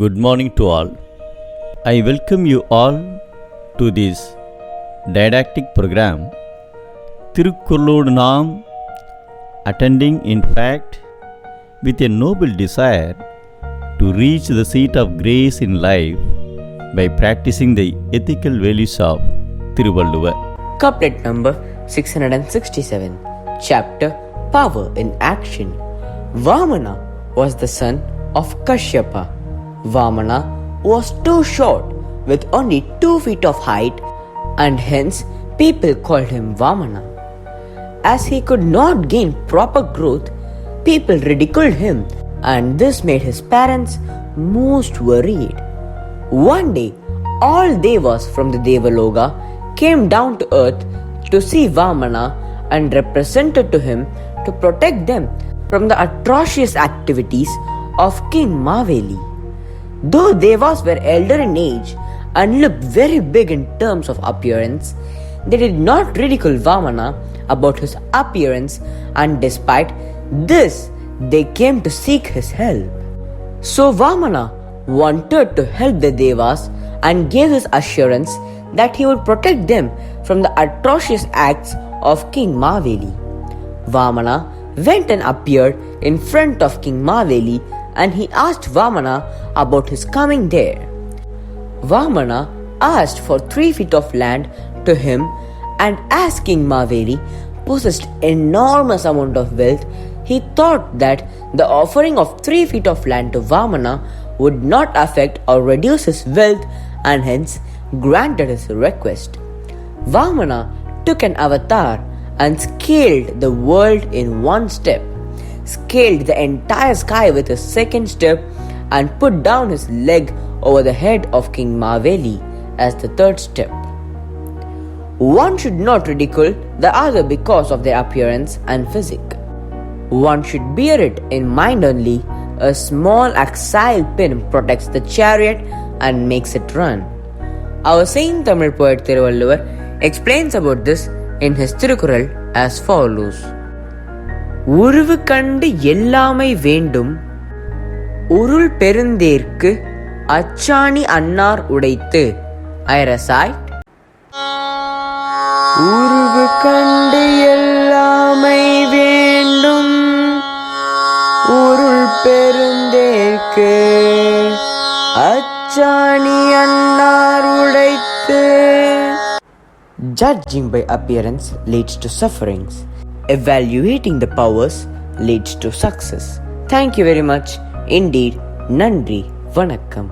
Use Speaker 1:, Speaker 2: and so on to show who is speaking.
Speaker 1: Good morning to all. I welcome you all to this didactic program, Thirukkuralodu Naam, attending in fact with a noble desire to reach the seat of grace in life by practicing the ethical values of Thiruvalluvvar.
Speaker 2: Couplet number 667, chapter Power in Action. Vamana was the son of Kashyapa. Vamana was too short with only 2 feet of height, and hence people called him Vamana. As he could not gain proper growth, people ridiculed him, and this made his parents most worried. One day, all devas from the Devaloka came down to earth to see Vamana and represented to him to protect them from the atrocious activities of King Maveli. Though devas were elder in age and looked very big in terms of appearance, they did not ridicule Vamana about his appearance, and despite this, they came to seek his help. So Vamana wanted to help the devas and gave his assurance that he would protect them from the atrocious acts of King Maveli. Vamana went and appeared in front of King Maveli, and he asked Vamana about his coming there. Vamana asked for 3 feet of land to him, and as King Maveli possessed enormous amount of wealth, he thought that the offering of 3 feet of land to Vamana would not affect or reduce his wealth, and hence granted his request. Vamana took an avatar and scaled the world in one step, scaled the entire sky with his second step, and put down his leg over the head of King Maveli as the third step. One should not ridicule the other because of their appearance and physique. One should bear it in mind only. A small axile pin protects the chariot and makes it run. Our saint Tamil poet Thiruvalluvvar explains about this in his Thirukkural as follows. உருவு கண்டு எல்லாமை வேண்டும், உருள் பெருந்தேர்க்கு அச்சாணி அன்னார் உடைத்து. I recite. உருவு கண்டு எல்லாமை வேண்டும், உருள் பெருந்தேர்க்கு அச்சாணி அன்னார் உடைத்து. Judging by appearance leads to sufferings. Evaluating the powers leads to success. Thank you very much. Indeed, Nandri, Vanakkam.